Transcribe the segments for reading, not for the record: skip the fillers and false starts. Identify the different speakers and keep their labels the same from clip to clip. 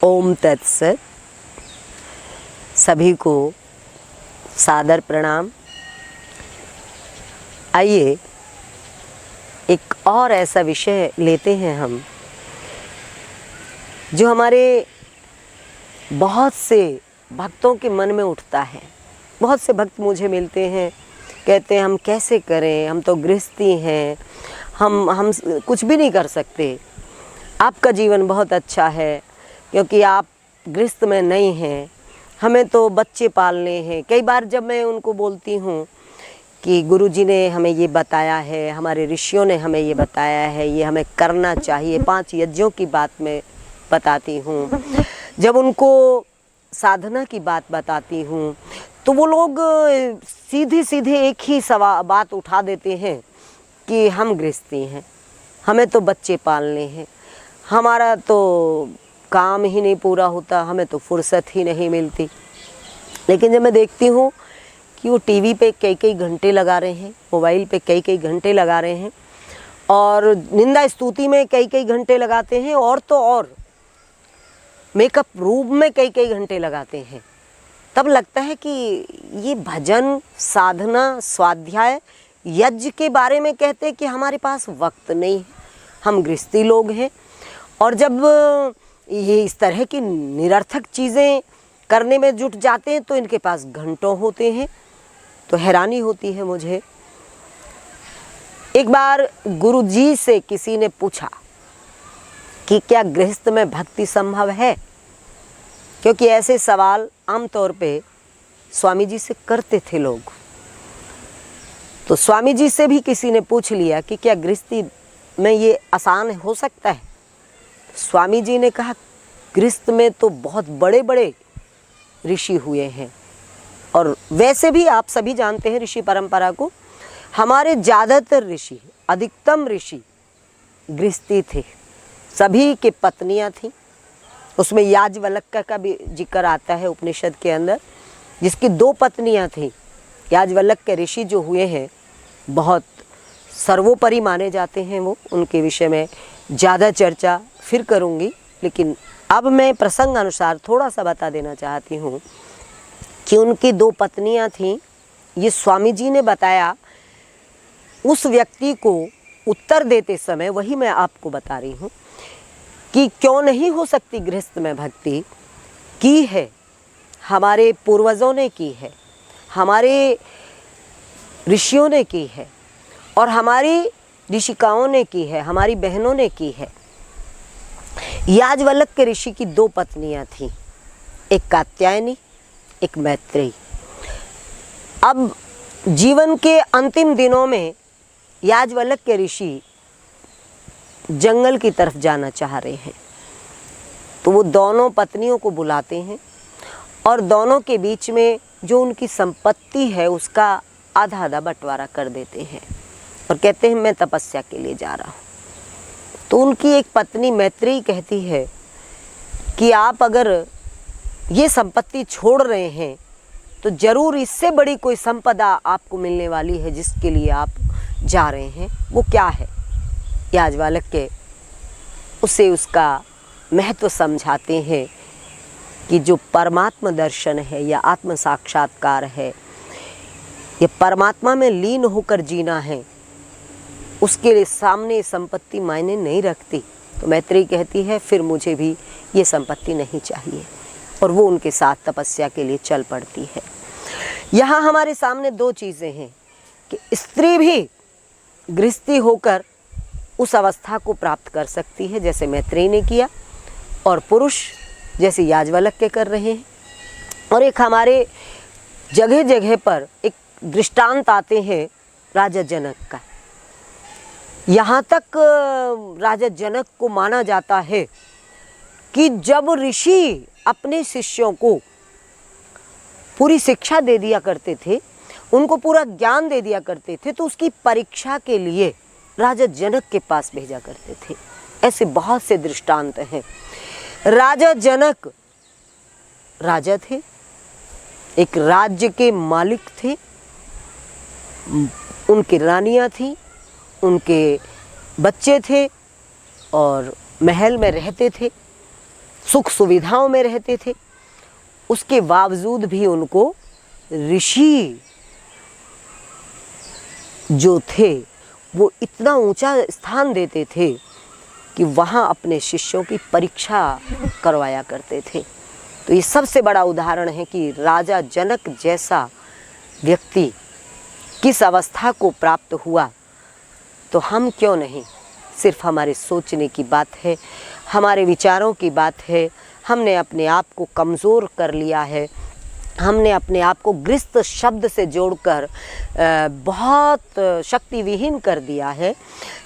Speaker 1: ओम तत्सत। सभी को सादर प्रणाम। आइए एक और ऐसा विषय लेते हैं हम जो हमारे बहुत से भक्तों के मन में उठता है। बहुत से भक्त मुझे मिलते हैं, कहते हैं हम कैसे करें, हम तो गृहस्थी हैं, हम कुछ भी नहीं कर सकते। आपका जीवन बहुत अच्छा है क्योंकि आप गृहस्थ में नहीं हैं, हमें तो बच्चे पालने हैं। कई बार जब मैं उनको बोलती हूँ कि गुरुजी ने हमें ये बताया है, हमारे ऋषियों ने हमें ये बताया है, ये हमें करना चाहिए, 5 यज्ञों की बात मैं बताती हूँ, जब उनको साधना की बात बताती हूँ तो वो लोग सीधे सीधे एक ही बात उठा देते हैं कि हम गृहस्थी हैं, हमें तो बच्चे पालने हैं, हमारा तो काम ही नहीं पूरा होता, हमें तो फुर्सत ही नहीं मिलती। लेकिन जब मैं देखती हूँ कि वो टीवी पे कई कई घंटे लगा रहे हैं, मोबाइल पे कई कई घंटे लगा रहे हैं और निंदा स्तुति में कई कई घंटे लगाते हैं, और तो और मेकअप रूम में कई कई घंटे लगाते हैं, तब लगता है कि ये भजन, साधना, स्वाध्याय, यज्ञ के बारे में कहते हैं कि हमारे पास वक्त नहीं है, हम गृहस्थी लोग हैं। और जब ये इस तरह की निरर्थक चीज़ें करने में जुट जाते हैं तो इनके पास घंटों होते हैं। तो हैरानी होती है मुझे। एक बार गुरुजी से किसी ने पूछा कि क्या गृहस्थ में भक्ति संभव है, क्योंकि ऐसे सवाल आमतौर पे स्वामी जी से करते थे लोग। तो स्वामी जी से भी किसी ने पूछ लिया कि क्या गृहस्थी में ये आसान हो सकता है। स्वामी जी ने कहा गृहस्थ में तो बहुत बड़े बड़े ऋषि हुए हैं, और वैसे भी आप सभी जानते हैं ऋषि परंपरा को, हमारे ज़्यादातर ऋषि, अधिकतम ऋषि गृहस्थी थे, सभी के पत्नियां थीं। उसमें याज्ञवल्क्य का भी जिक्र आता है उपनिषद के अंदर, जिसकी 2 पत्नियां थीं। याज्ञवल्क्य ऋषि जो हुए हैं बहुत सर्वोपरि माने जाते हैं, वो उनके विषय में ज़्यादा चर्चा फिर करूँगी, लेकिन अब मैं प्रसंग अनुसार थोड़ा सा बता देना चाहती हूँ कि उनकी 2 पत्नियां थीं। ये स्वामी जी ने बताया उस व्यक्ति को उत्तर देते समय, वही मैं आपको बता रही हूँ कि क्यों नहीं हो सकती गृहस्थ में भक्ति। की है, हमारे पूर्वजों ने की है, हमारे ऋषियों ने की है, और हमारी ऋषिकाओं ने की है, हमारी बहनों ने की है। याज्ञवल्क्य ऋषि की 2 पत्नियां थीं, एक कात्यायनी, एक मैत्रेयी। अब जीवन के अंतिम दिनों में याज्ञवल्क्य ऋषि जंगल की तरफ जाना चाह रहे हैं, तो वो दोनों पत्नियों को बुलाते हैं और दोनों के बीच में जो उनकी संपत्ति है उसका आधा आधा बंटवारा कर देते हैं और कहते हैं मैं तपस्या के लिए जा रहा हूँ। तो उनकी एक पत्नी मैत्रेयी कहती है कि आप अगर ये संपत्ति छोड़ रहे हैं तो ज़रूर इससे बड़ी कोई संपदा आपको मिलने वाली है जिसके लिए आप जा रहे हैं। वो क्या है? याज्ञवल्क्य उसे उसका महत्व समझाते हैं कि जो परमात्मा दर्शन है या आत्म साक्षात्कार है, ये परमात्मा में लीन होकर जीना है, उसके लिए सामने संपत्ति मायने नहीं रखती। तो मैत्रेयी कहती है फिर मुझे भी ये संपत्ति नहीं चाहिए, और वो उनके साथ तपस्या के लिए चल पड़ती है। यहाँ हमारे सामने 2 चीज़ें हैं कि स्त्री भी गृहस्थी होकर उस अवस्था को प्राप्त कर सकती है जैसे मैत्रेयी ने किया, और पुरुष जैसे याज्ञवल्क्य कर रहे हैं। और एक हमारे जगह जगह पर एक दृष्टांत आते हैं राजा जनक का। यहाँ तक राजा जनक को माना जाता है कि जब ऋषि अपने शिष्यों को पूरी शिक्षा दे दिया करते थे, उनको पूरा ज्ञान दे दिया करते थे, तो उसकी परीक्षा के लिए राजा जनक के पास भेजा करते थे। ऐसे बहुत से दृष्टांत हैं। राजा जनक राजा थे, एक राज्य के मालिक थे, उनकी रानियां थीं, उनके बच्चे थे और महल में रहते थे, सुख सुविधाओं में रहते थे, उसके बावजूद भी उनको ऋषि जो थे वो इतना ऊंचा स्थान देते थे कि वहाँ अपने शिष्यों की परीक्षा करवाया करते थे। तो ये सबसे बड़ा उदाहरण है कि राजा जनक जैसा व्यक्ति किस अवस्था को प्राप्त हुआ, तो हम क्यों नहीं। सिर्फ हमारे सोचने की बात है, हमारे विचारों की बात है। हमने अपने आप को कमज़ोर कर लिया है, हमने अपने आप को गृहस्थ शब्द से जोड़कर बहुत शक्तिविहीन कर दिया है,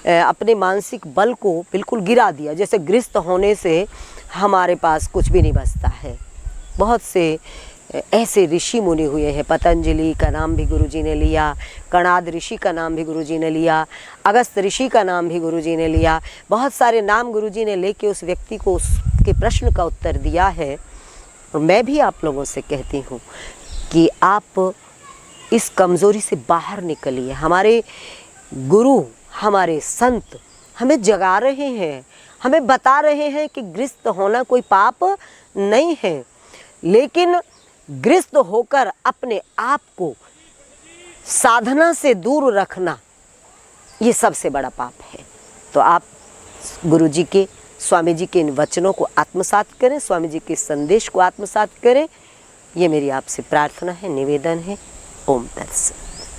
Speaker 1: अपने मानसिक बल को बिल्कुल गिरा दिया। जैसे गृहस्थ होने से हमारे पास कुछ भी नहीं बचता है। बहुत से ऐसे ऋषि मुनि हुए हैं, पतंजलि का नाम भी गुरुजी ने लिया, कणाद ऋषि का नाम भी गुरुजी ने लिया, अगस्त ऋषि का नाम भी गुरुजी ने लिया। बहुत सारे नाम गुरुजी ने लेके उस व्यक्ति को उसके प्रश्न का उत्तर दिया है। और मैं भी आप लोगों से कहती हूँ कि आप इस कमज़ोरी से बाहर निकलिए। हमारे गुरु, हमारे संत हमें जगा रहे हैं, हमें बता रहे हैं कि गृहस्थ होना कोई पाप नहीं है, लेकिन गृहस्थ होकर अपने आप को साधना से दूर रखना ये सबसे बड़ा पाप है। तो आप गुरुजी के, स्वामी जी के इन वचनों को आत्मसात करें, स्वामी जी के संदेश को आत्मसात करें। ये मेरी आपसे प्रार्थना है, निवेदन है। ओम तत्सत।